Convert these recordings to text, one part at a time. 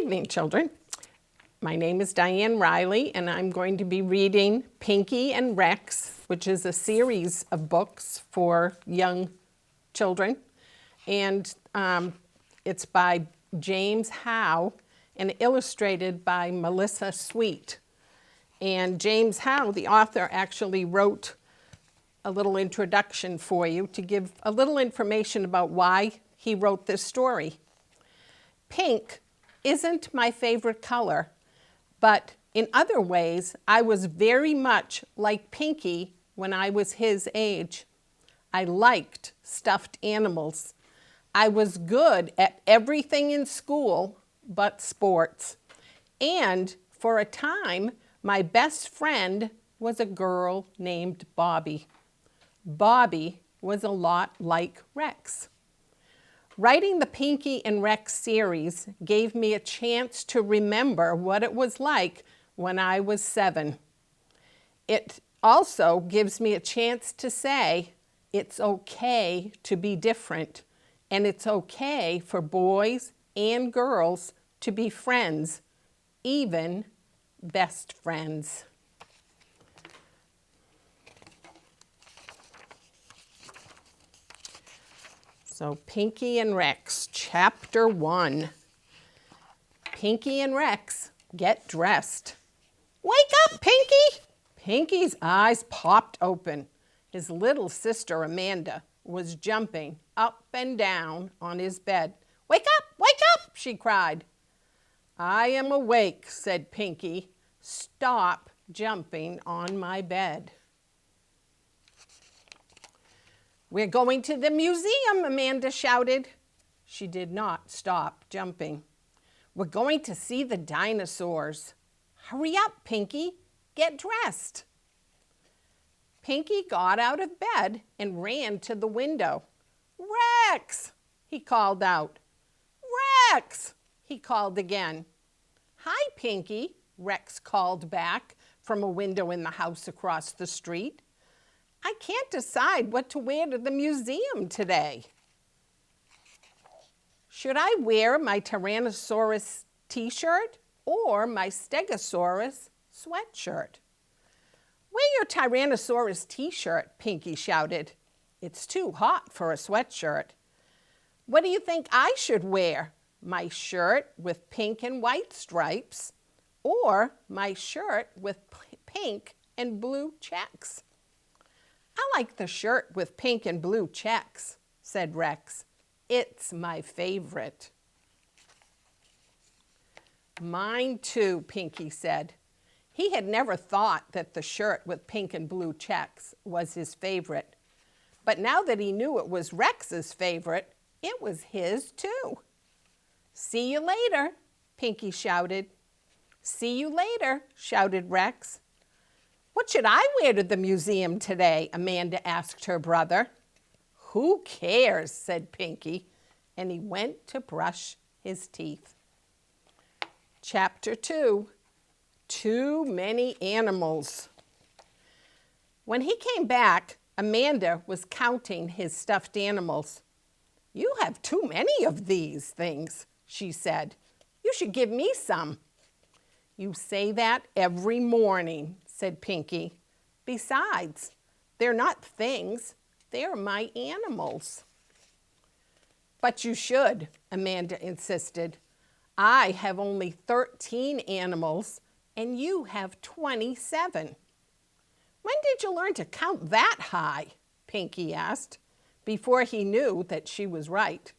evening, children. My name is Diane Riley, and I'm going to be reading Pinky and Rex, which is a series of books for young children. And it's by James Howe and illustrated by Melissa Sweet. And James Howe, the author, actually wrote a little introduction for you to give a little information about why he wrote this story. Pink isn't my favorite color, but in other ways, I was very much like Pinky when I was his age. I liked stuffed animals. I was good at everything in school but sports. And for a time, my best friend was a girl named Bobby. Bobby was a lot like Rex. Writing the Pinky and Rex series gave me a chance to remember what it was like when I was 7. It also gives me a chance to say it's okay to be different, and it's okay for boys and girls to be friends, even best friends. So Pinky and Rex, Chapter 1. Pinky and Rex get dressed. Wake up, Pinky! Pinky's eyes popped open. His little sister Amanda was jumping up and down on his bed. Wake up, she cried. I am awake, said Pinky. Stop jumping on my bed. We're going to the museum, Amanda shouted. She did not stop jumping. We're going to see the dinosaurs. Hurry up, Pinky. Get dressed. Pinky got out of bed and ran to the window. Rex, he called out. Rex, he called again. Hi, Pinky, Rex called back from a window in the house across the street. I can't decide what to wear to the museum today. Should I wear my Tyrannosaurus t-shirt or my Stegosaurus sweatshirt? Wear your Tyrannosaurus t-shirt, Pinky shouted. It's too hot for a sweatshirt. What do you think I should wear? My shirt with pink and white stripes or my shirt with pink and blue checks? I like the shirt with pink and blue checks, said Rex. It's my favorite. Mine too, Pinky said. He had never thought that the shirt with pink and blue checks was his favorite. But now that he knew it was Rex's favorite, it was his too. See you later, Pinky shouted. See you later, shouted Rex. What should I wear to the museum today? Amanda asked her brother. Who cares, said Pinky, and he went to brush his teeth. Chapter 2, Too Many Animals. When he came back, Amanda was counting his stuffed animals. You have too many of these things, she said. You should give me some. You say that every morning, said Pinky. Besides, they're not things, they're my animals. But you should, Amanda insisted. I have only 13 animals, and you have 27. When did you learn to count that high? Pinky asked, before he knew that she was right.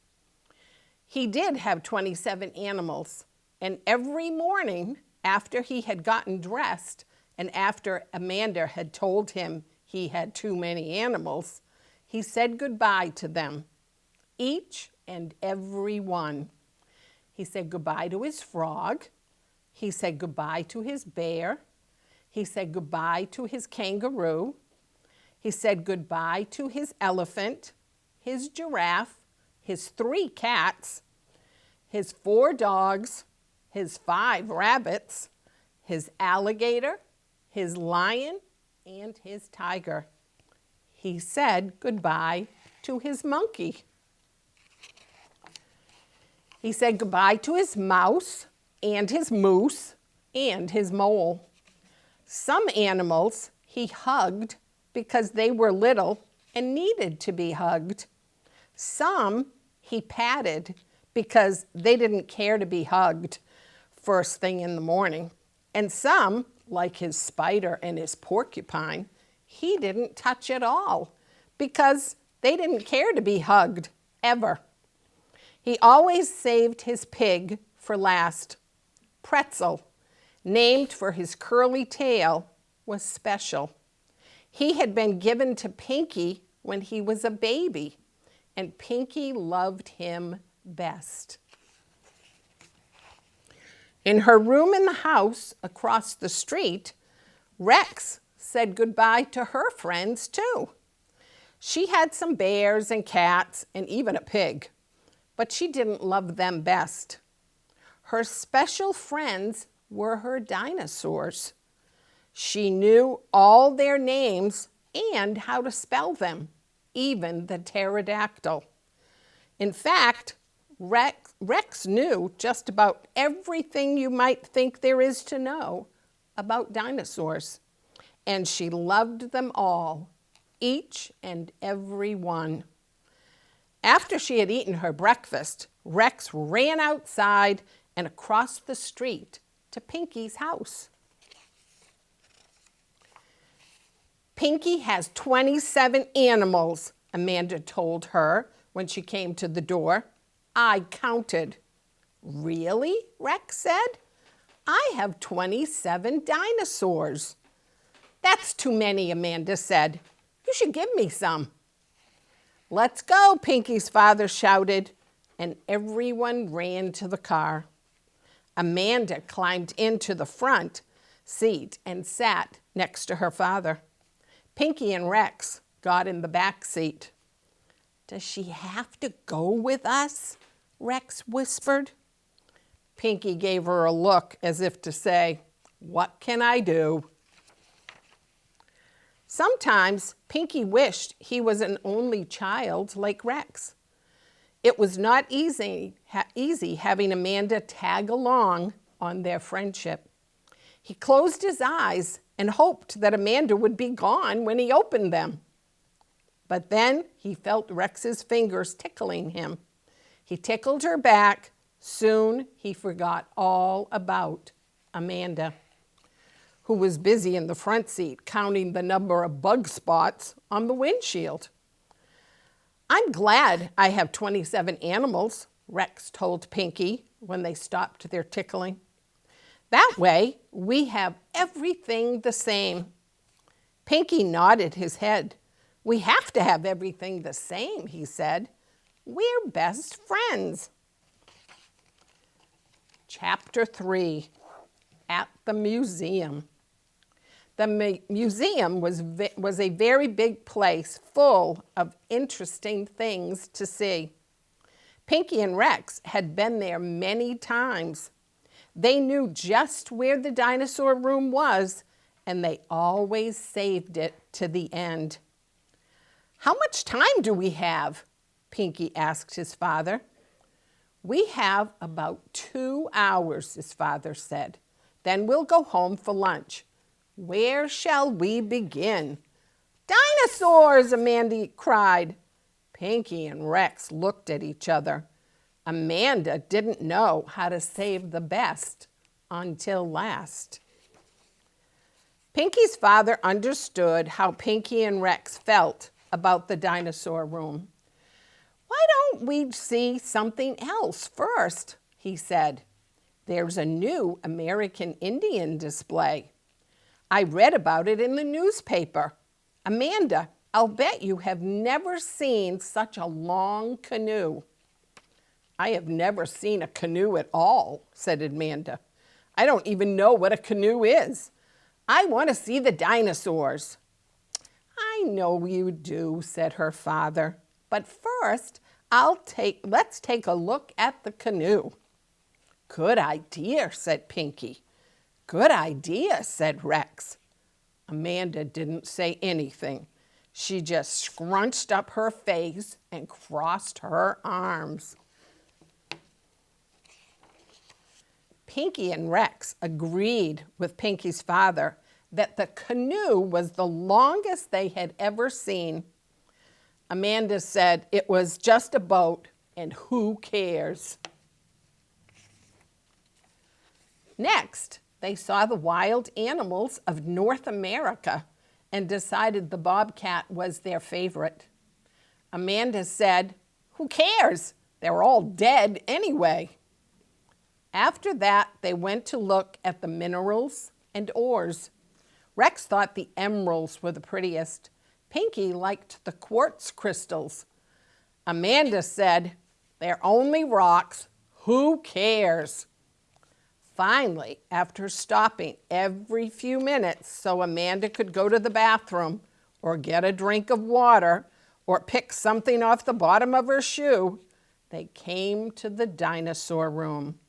He did have 27 animals, and every morning after he had gotten dressed, and after Amanda had told him he had too many animals, he said goodbye to them, each and every one. He said goodbye to his frog. He said goodbye to his bear. He said goodbye to his kangaroo. He said goodbye to his elephant, his giraffe, his 3 cats, his 4 dogs, his 5 rabbits, his alligator, his lion, and his tiger. He said goodbye to his monkey. He said goodbye to his mouse, and his moose, and his mole. Some animals he hugged because they were little and needed to be hugged. Some he patted because they didn't care to be hugged first thing in the morning. And some, like his spider and his porcupine, he didn't touch at all because they didn't care to be hugged, ever. He always saved his pig for last. Pretzel, named for his curly tail, was special. He had been given to Pinky when he was a baby, and Pinky loved him best. In her room in the house across the street, Rex said goodbye to her friends too. She had some bears and cats and even a pig, but she didn't love them best. Her special friends were her dinosaurs. She knew all their names and how to spell them, even the pterodactyl. In fact, Rex knew just about everything you might think there is to know about dinosaurs, and she loved them all, each and every one. After she had eaten her breakfast, Rex ran outside and across the street to Pinky's house. Pinky has 27 animals, Amanda told her when she came to the door. I counted. Really? Rex said. I have 27 dinosaurs. That's too many, Amanda said. You should give me some. Let's go, Pinky's father shouted, and everyone ran to the car. Amanda climbed into the front seat and sat next to her father. Pinky and Rex got in the back seat. Does she have to go with us? Rex whispered. Pinky gave her a look as if to say, what can I do? Sometimes Pinky wished he was an only child like Rex. It was not easy having Amanda tag along on their friendship. He closed his eyes and hoped that Amanda would be gone when he opened them. But then he felt Rex's fingers tickling him. He tickled her back. Soon he forgot all about Amanda, who was busy in the front seat counting the number of bug spots on the windshield. I'm glad I have 27 animals, Rex told Pinky when they stopped their tickling. That way, we have everything the same. Pinky nodded his head. We have to have everything the same, he said. We're best friends. Chapter 3, at the museum. The museum was a very big place full of interesting things to see. Pinky and Rex had been there many times. They knew just where the dinosaur room was, and they always saved it to the end. How much time do we have? Pinky asked his father. We have about 2 hours, his father said. Then we'll go home for lunch. Where shall we begin? Dinosaurs, Amanda cried. Pinky and Rex looked at each other. Amanda didn't know how to save the best until last. Pinky's father understood how Pinky and Rex felt about the dinosaur room. Why don't we see something else first? He said. There's a new American Indian display. I read about it in the newspaper. Amanda, I'll bet you have never seen such a long canoe. I have never seen a canoe at all, said Amanda. I don't even know what a canoe is. I want to see the dinosaurs. I know you do, said her father. But first, let's take a look at the canoe. Good idea, said Pinky. Good idea, said Rex. Amanda didn't say anything. She just scrunched up her face and crossed her arms. Pinky and Rex agreed with Pinky's father that the canoe was the longest they had ever seen. Amanda said it was just a boat, and who cares? Next, they saw the wild animals of North America and decided the bobcat was their favorite. Amanda said, "Who cares? They're all dead anyway." After that, they went to look at the minerals and ores. Rex thought the emeralds were the prettiest. Pinky liked the quartz crystals. Amanda said, "They're only rocks. Who cares?" Finally, after stopping every few minutes so Amanda could go to the bathroom or get a drink of water or pick something off the bottom of her shoe, they came to the dinosaur room.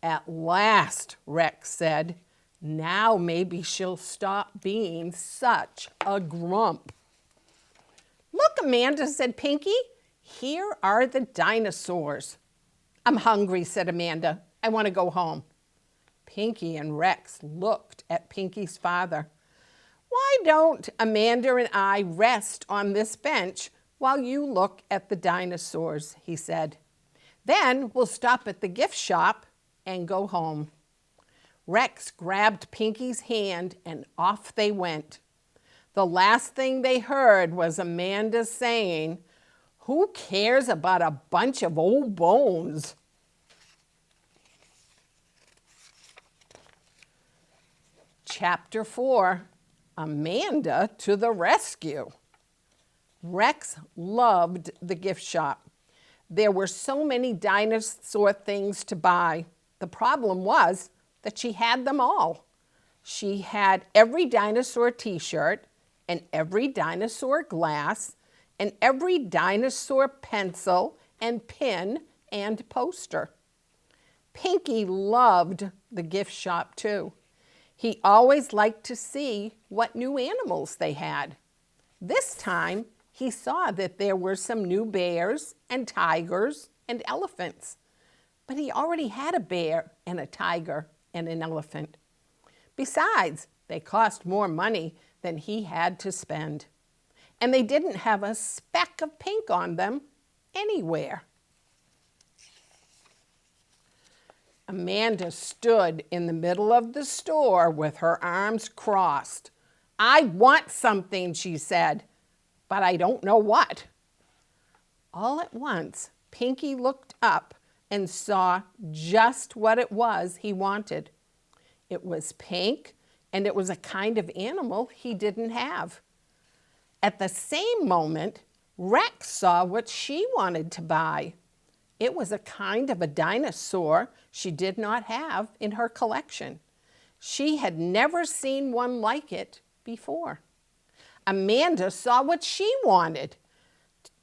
"At last," Rex said. "Now maybe she'll stop being such a grump." "Look, Amanda," said Pinky. "Here are the dinosaurs." "I'm hungry," said Amanda. "I want to go home." Pinky and Rex looked at Pinky's father. "Why don't Amanda and I rest on this bench while you look at the dinosaurs?" he said. "Then we'll stop at the gift shop and go home." Rex grabbed Pinky's hand and off they went. The last thing they heard was Amanda saying, "Who cares about a bunch of old bones?" Chapter 4, Amanda to the Rescue. Rex loved the gift shop. There were so many dinosaur things to buy. The problem was that she had them all. She had every dinosaur t-shirt and every dinosaur glass and every dinosaur pencil and pin and poster. Pinky loved the gift shop too. He always liked to see what new animals they had. This time, he saw that there were some new bears and tigers and elephants. But he already had a bear and a tiger and an elephant. Besides, they cost more money than he had to spend. And they didn't have a speck of pink on them anywhere. Amanda stood in the middle of the store with her arms crossed. "I want something," she said, "but I don't know what." All at once, Pinky looked up and saw just what it was he wanted. It was pink, and it was a kind of animal he didn't have. At the same moment, Rex saw what she wanted to buy. It was a kind of a dinosaur she did not have in her collection. She had never seen one like it before. Amanda saw what she wanted.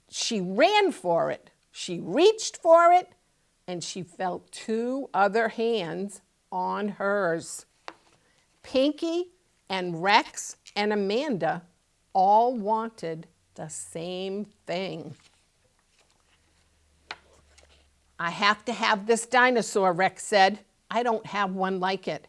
She ran for it. She reached for it, and she felt two other hands on hers. Pinky and Rex and Amanda all wanted the same thing. "I have to have this dinosaur," Rex said. "I don't have one like it."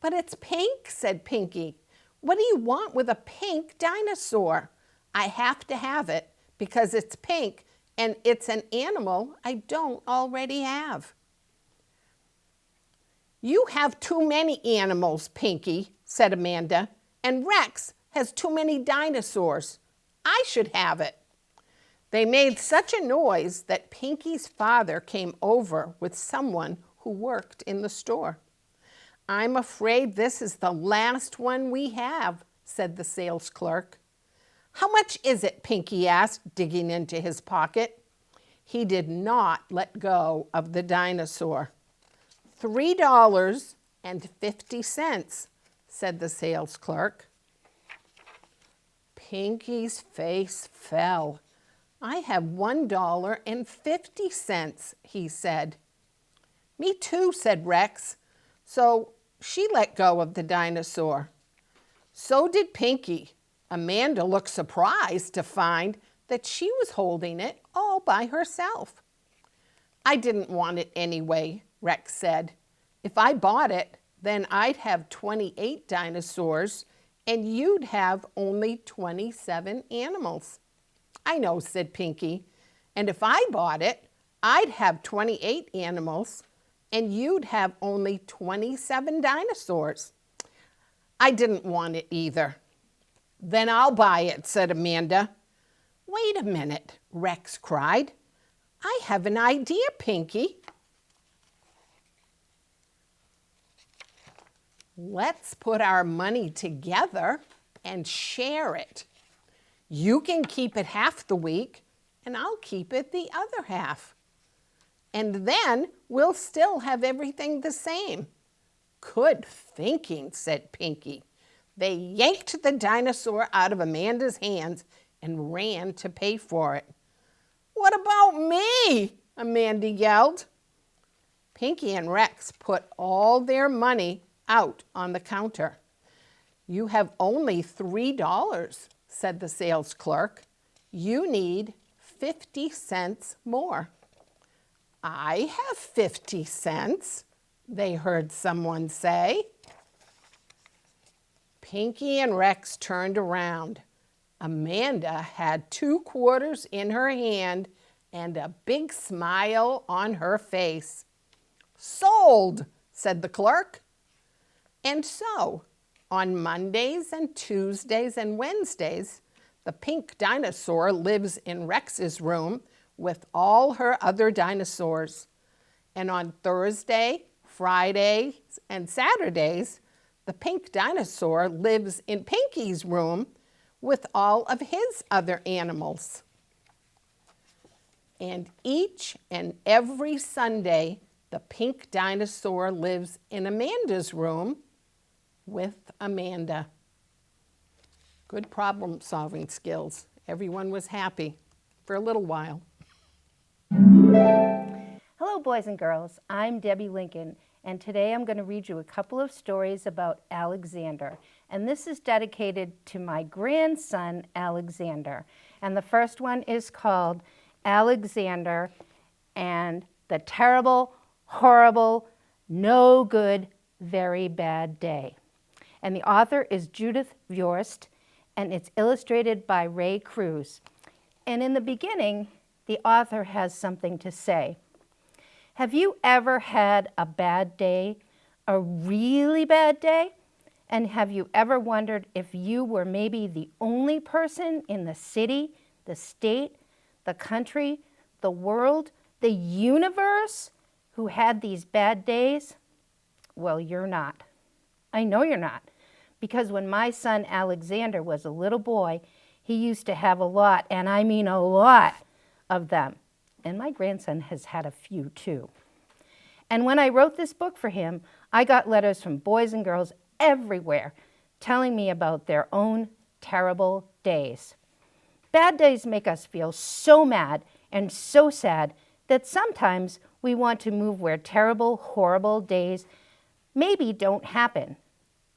"But it's pink," said Pinky. "What do you want with a pink dinosaur?" "I have to have it because it's pink and it's an animal I don't already have." "You have too many animals, Pinky," said Amanda, "and Rex has too many dinosaurs. I should have it." They made such a noise that Pinky's father came over with someone who worked in the store. "I'm afraid this is the last one we have," said the sales clerk. "How much is it?" Pinky asked, digging into his pocket. He did not let go of the dinosaur. $3.50, said the sales clerk. Pinky's face fell. "I have $1.50, he said. "Me too," said Rex. So she let go of the dinosaur. So did Pinky. Amanda looked surprised to find that she was holding it all by herself. "I didn't want it anyway," Rex said. If I bought it, then I'd have 28 dinosaurs and you'd have only 27 animals. I know, said Pinky. And if I bought it, I'd have 28 animals and you'd have only 27 dinosaurs. I didn't want it either. Then I'll buy it, said Amanda. Wait a minute, Rex cried. I have an idea, Pinky. Let's put our money together and share it. You can keep it half the week, and I'll keep it the other half. And then we'll still have everything the same. Good thinking, said Pinky. They yanked the dinosaur out of Amanda's hands and ran to pay for it. What about me? Amanda yelled. Pinky and Rex put all their money out on the counter. You have only $3, said the sales clerk. You need 50 cents more. I have 50 cents, they heard someone say. Pinky and Rex turned around. Amanda had 2 quarters in her hand and a big smile on her face. Sold, said the clerk. And so, on Mondays and Tuesdays and Wednesdays, the pink dinosaur lives in Rex's room with all her other dinosaurs. And on Thursday, Fridays, and Saturdays, the pink dinosaur lives in Pinky's room with all of his other animals. And each and every Sunday, the pink dinosaur lives in Amanda's room with Amanda. Good problem-solving skills. Everyone was happy for a little while. Hello, boys and girls. I'm Debbie Lincoln, and today I'm going to read you a couple of stories about Alexander. And this is dedicated to my grandson, Alexander. And the first one is called Alexander and the Terrible, Horrible, No Good, Very Bad Day. And the author is Judith Viorst, and it's illustrated by Ray Cruz. And in the beginning, the author has something to say. Have you ever had a bad day, a really bad day? And have you ever wondered if you were maybe the only person in the city, the state, the country, the world, the universe who had these bad days? Well, you're not. I know you're not. Because when my son Alexander was a little boy, he used to have a lot, and I mean a lot of them. And my grandson has had a few too. And when I wrote this book for him, I got letters from boys and girls everywhere telling me about their own terrible days. Bad days make us feel so mad and so sad that sometimes we want to move where terrible, horrible days maybe don't happen,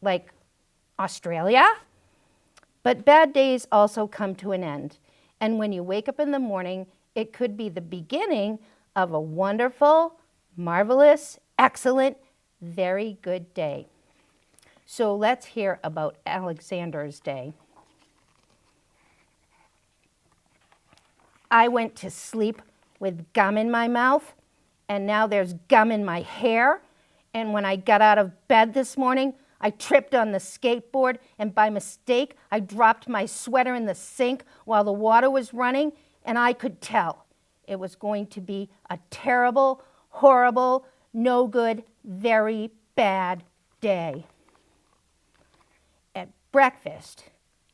like Australia. But bad days also come to an end. And when you wake up in the morning, it could be the beginning of a wonderful, marvelous, excellent, very good day. So let's hear about Alexander's day. I went to sleep with gum in my mouth, and now there's gum in my hair. And when I got out of bed this morning, I tripped on the skateboard, and by mistake, I dropped my sweater in the sink while the water was running, and I could tell it was going to be a terrible, horrible, no good, very bad day. At breakfast,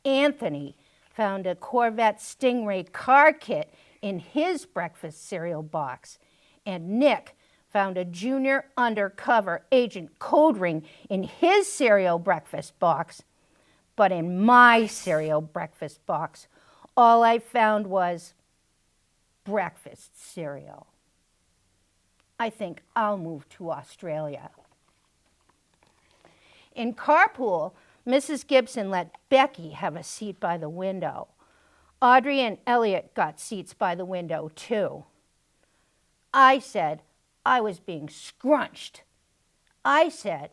Anthony found a Corvette Stingray car kit in his breakfast cereal box, and Nick found a junior undercover agent code ring in his cereal breakfast box. But in my cereal breakfast box, all I found was breakfast cereal. I think I'll move to Australia. In carpool, Mrs. Gibson let Becky have a seat by the window. Audrey and Elliot got seats by the window too. I said I was being scrunched. I said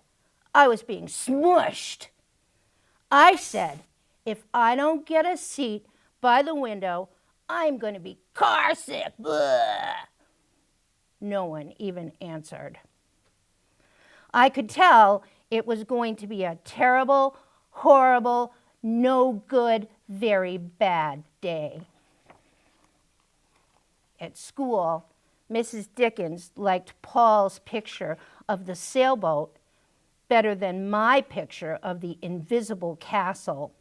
I was being smushed. I said, if I don't get a seat by the window, I'm going to be car sick. Blah. No one even answered. I could tell it was going to be a terrible, horrible, no good, very bad day. At school, Mrs. Dickens liked Paul's picture of the sailboat better than my picture of the invisible castle.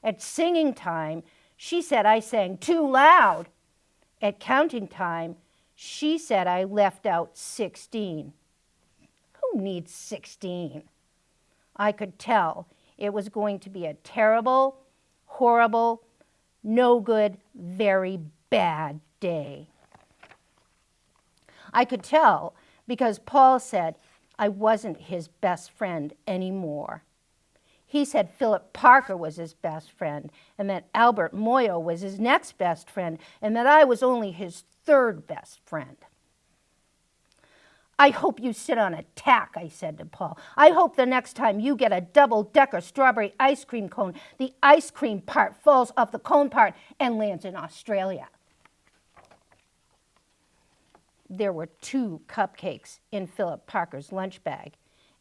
At singing time, she said I sang too loud. At counting time, she said I left out 16. Who needs 16? I could tell it was going to be a terrible, horrible, no good, very bad day. I could tell because Paul said I wasn't his best friend anymore. He said Philip Parker was his best friend, and that Albert Moyo was his next best friend, and that I was only his third best friend. I hope you sit on a tack, I said to Paul. I hope the next time you get a double-decker strawberry ice cream cone, the ice cream part falls off the cone part and lands in Australia. There were 2 cupcakes in Philip Parker's lunch bag,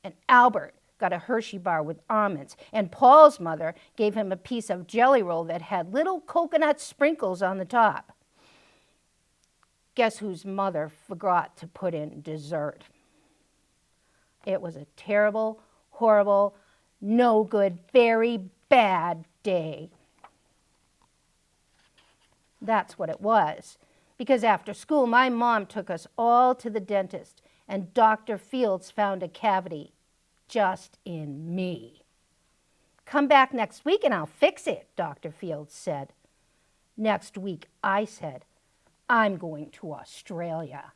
and Albert got a Hershey bar with almonds, and Paul's mother gave him a piece of jelly roll that had little coconut sprinkles on the top. Guess whose mother forgot to put in dessert? It was a terrible, horrible, no good, very bad day. That's what it was. Because after school, my mom took us all to the dentist, and Dr. Fields found a cavity just in me. Come back next week and I'll fix it, Dr. Fields said. Next week, I said, I'm going to Australia.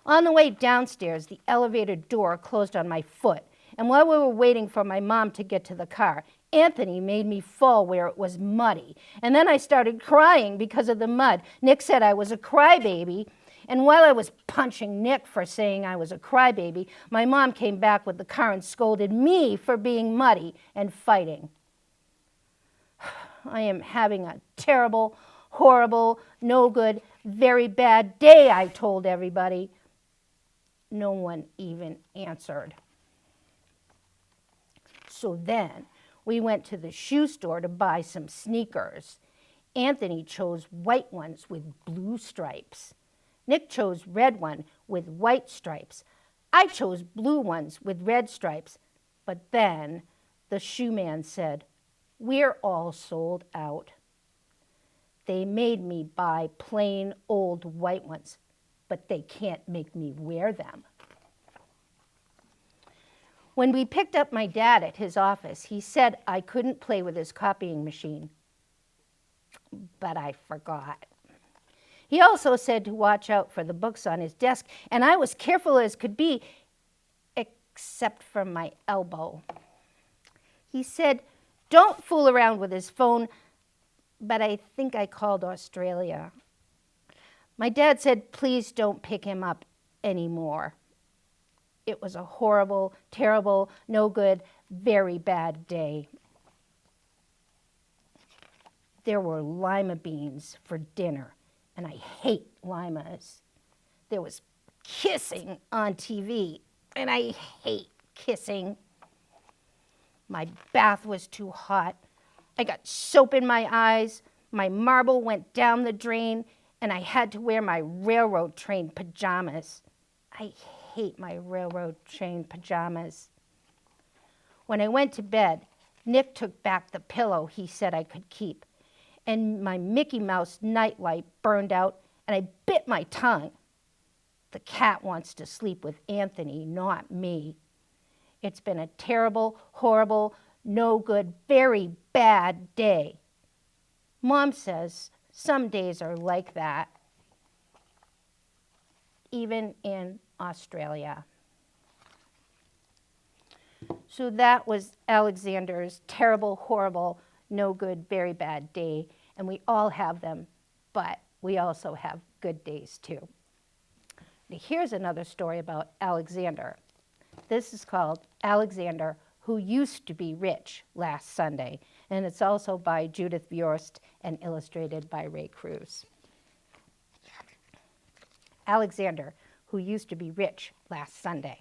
On the way downstairs, the elevator door closed on my foot, and while we were waiting for my mom to get to the car, Anthony made me fall where it was muddy, and then I started crying because of the mud. Nick said I was a crybaby, and while I was punching Nick for saying I was a crybaby, my mom came back with the car and scolded me for being muddy and fighting. I am having a terrible, horrible, no good, very bad day, I told everybody. No one even answered. So then we went to the shoe store to buy some sneakers. Anthony chose white ones with blue stripes. Nick chose red one with white stripes. I chose blue ones with red stripes. But then the shoe man said, "We're all sold out." They made me buy plain old white ones, but they can't make me wear them. When we picked up my dad at his office, he said I couldn't play with his copying machine, but I forgot. He also said to watch out for the books on his desk, and I was careful as could be, except for my elbow. He said, don't fool around with his phone, but I think I called Australia. My dad said, please don't pick him up anymore. It was a horrible, terrible, no good, very bad day. There were lima beans for dinner, and I hate limas. There was kissing on TV, and I hate kissing. My bath was too hot. I got soap in my eyes. My marble went down the drain, and I had to wear my railroad train pajamas. I hate my railroad train pajamas. When I went to bed, Nick took back the pillow he said I could keep, and my Mickey Mouse nightlight burned out, and I bit my tongue. The cat wants to sleep with Anthony, not me. It's been a terrible, horrible, no good, very bad day. Mom says some days are like that, even in Australia. So that was Alexander's terrible, horrible, no good, very bad day, and we all have them, but we also have good days too. Here's another story about Alexander. This is called Alexander, Who Used to Be Rich Last Sunday, and it's also by Judith Bjorst and illustrated by Ray Cruz. Alexander, Who Used to Be Rich Last Sunday.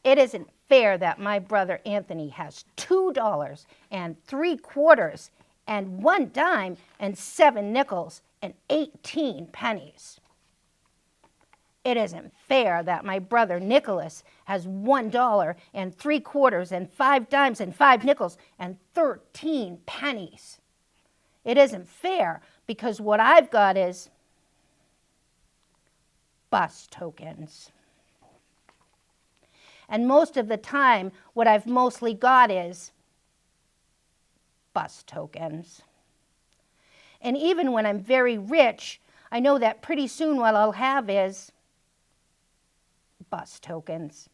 It isn't fair that my brother Anthony has $2.75 and 1 dime and 7 nickels and 18 pennies. It isn't fair that my brother Nicholas has $1.75 and 5 dimes and 5 nickels and 13 pennies. It isn't fair because what I've got is bus tokens. And most of the time, what I've mostly got is bus tokens. And even when I'm very rich, I know that pretty soon what I'll have is bus tokens.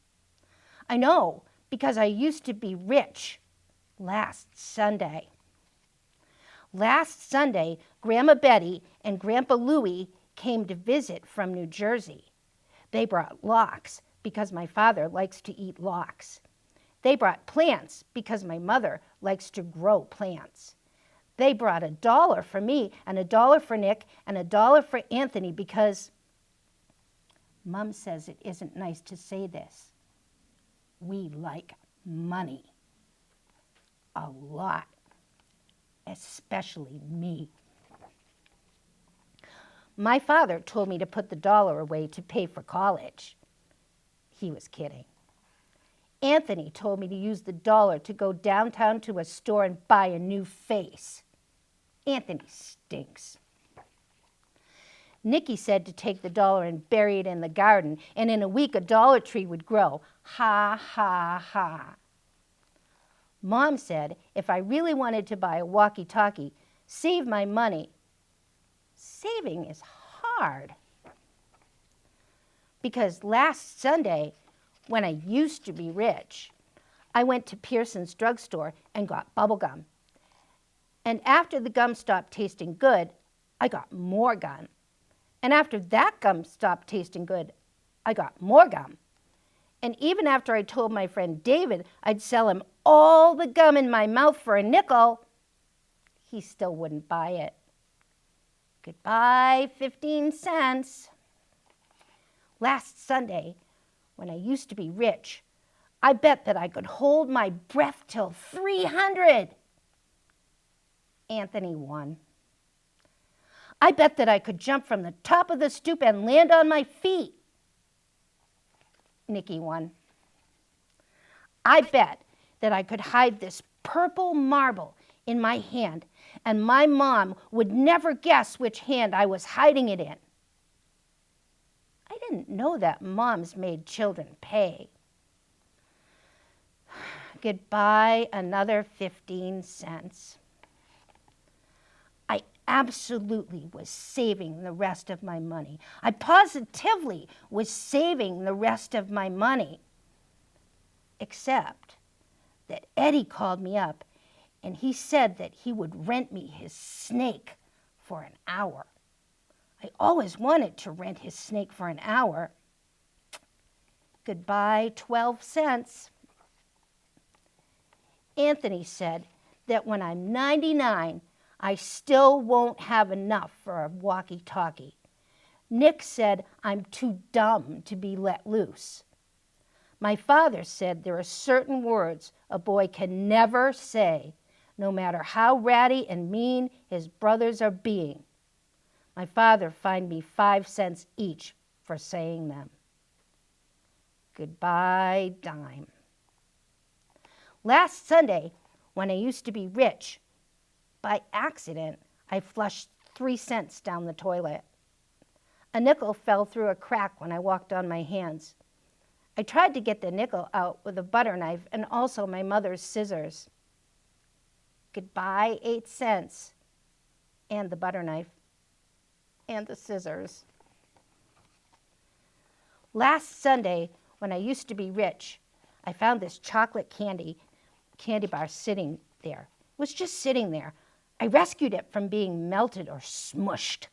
I know because I used to be rich last Sunday. Last Sunday, Grandma Betty and Grandpa Louie came to visit from New Jersey. They brought lox because my father likes to eat lox. They brought plants because my mother likes to grow plants. They brought $1 for me and $1 for Nick and $1 for Anthony because Mom says it isn't nice to say this. We like money a lot, especially me. My father told me to put the $1 away to pay for college. He was kidding. Anthony told me to use the $1 to go downtown to a store and buy a new face. Anthony stinks. Nicky said to take the $1 and bury it in the garden, and in a week a dollar tree would grow. Ha, ha, ha. Mom said if I really wanted to buy a walkie-talkie, save my money. Saving is hard. Because last Sunday, when I used to be rich, I went to Pearson's drugstore and got bubble gum. And after the gum stopped tasting good, I got more gum. And after that gum stopped tasting good, I got more gum. And even after I told my friend David I'd sell him all the gum in my mouth for a nickel, he still wouldn't buy it. Goodbye, 15 cents. Last Sunday, when I used to be rich, I bet that I could hold my breath till 300. Anthony won. I bet that I could jump from the top of the stoop and land on my feet. Nicky won. I bet that I could hide this purple marble in my hand, and my mom would never guess which hand I was hiding it in. I didn't know that moms made children pay. Goodbye, another 15 cents. I absolutely was saving the rest of my money. I positively was saving the rest of my money. Except that Eddie called me up and he said that he would rent me his snake for an hour. I always wanted to rent his snake for an hour. Goodbye, 12 cents. Anthony said that when I'm 99, I still won't have enough for a walkie-talkie. Nick said I'm too dumb to be let loose. My father said there are certain words a boy can never say, no matter how ratty and mean his brothers are being. My father fined me 5 cents each for saying them. Goodbye, dime. Last Sunday, when I used to be rich, by accident, I flushed 3 cents down the toilet. A nickel fell through a crack when I walked on my hands. I tried to get the nickel out with a butter knife and also my mother's scissors. Goodbye, 8 cents, and the butter knife, and the scissors. Last Sunday, when I used to be rich, I found this chocolate candy bar sitting there. It was just sitting there. I rescued it from being melted or smushed.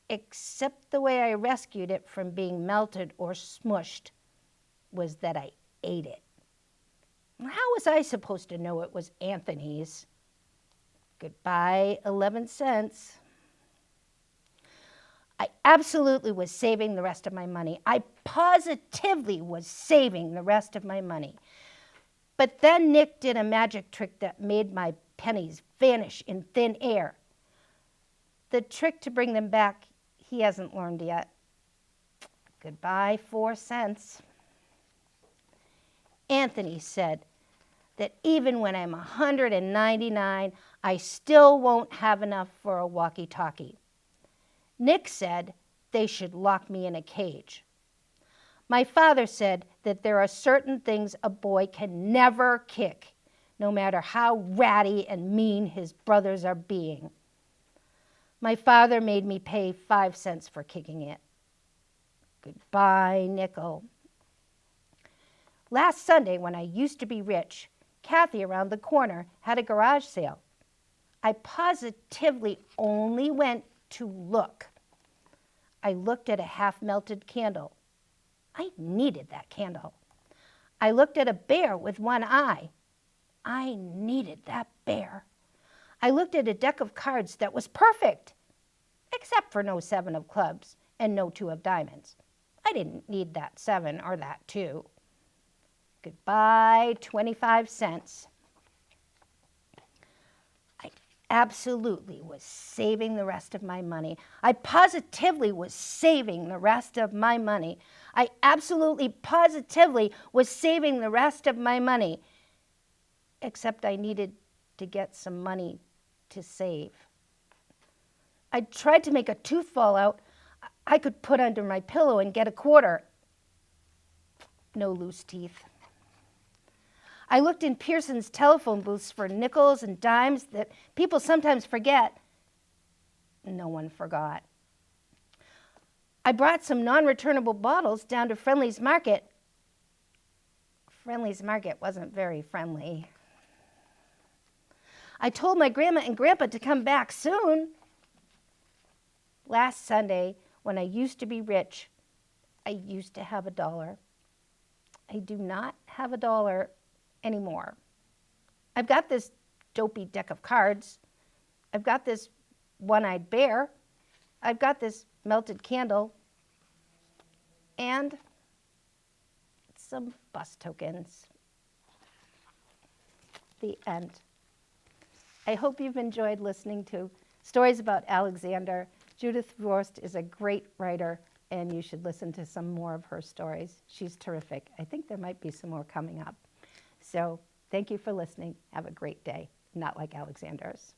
Except the way I rescued it from being melted or smushed was that I ate it. How was I supposed to know it was Anthony's? Goodbye, 11 cents. I absolutely was saving the rest of my money. I positively was saving the rest of my money. But then Nick did a magic trick that made my pennies vanish in thin air. The trick to bring them back, he hasn't learned yet. Goodbye, 4 cents. Anthony said that even when I'm 199, I still won't have enough for a walkie-talkie. Nick said they should lock me in a cage. My father said that there are certain things a boy can never kick, no matter how ratty and mean his brothers are being. My father made me pay 5 cents for kicking it. Goodbye, nickel. Last Sunday, when I used to be rich, Kathy around the corner had a garage sale. I positively only went to look. I looked at a half-melted candle. I needed that candle. I looked at a bear with one eye. I needed that bear. I looked at a deck of cards that was perfect, except for no 7 of clubs and no 2 of diamonds. I didn't need that 7 or that 2. Goodbye, 25 cents. I absolutely was saving the rest of my money. I positively was saving the rest of my money. I absolutely positively was saving the rest of my money. Except I needed to get some money to save. I tried to make a tooth fall out I could put under my pillow and get a quarter. No loose teeth. I looked in Pearson's telephone booths for nickels and dimes that people sometimes forget. No one forgot. I brought some non-returnable bottles down to Friendly's Market. Friendly's Market wasn't very friendly. I told my grandma and grandpa to come back soon. Last Sunday, when I used to be rich, I used to have $1. I do not have $1 anymore. I've got this dopey deck of cards. I've got this one-eyed bear. I've got this melted candle. And some bus tokens. The end. I hope you've enjoyed listening to stories about Alexander. Judith Vorst is a great writer, and you should listen to some more of her stories. She's terrific. I think there might be some more coming up. So thank you for listening. Have a great day. Not like Alexander's.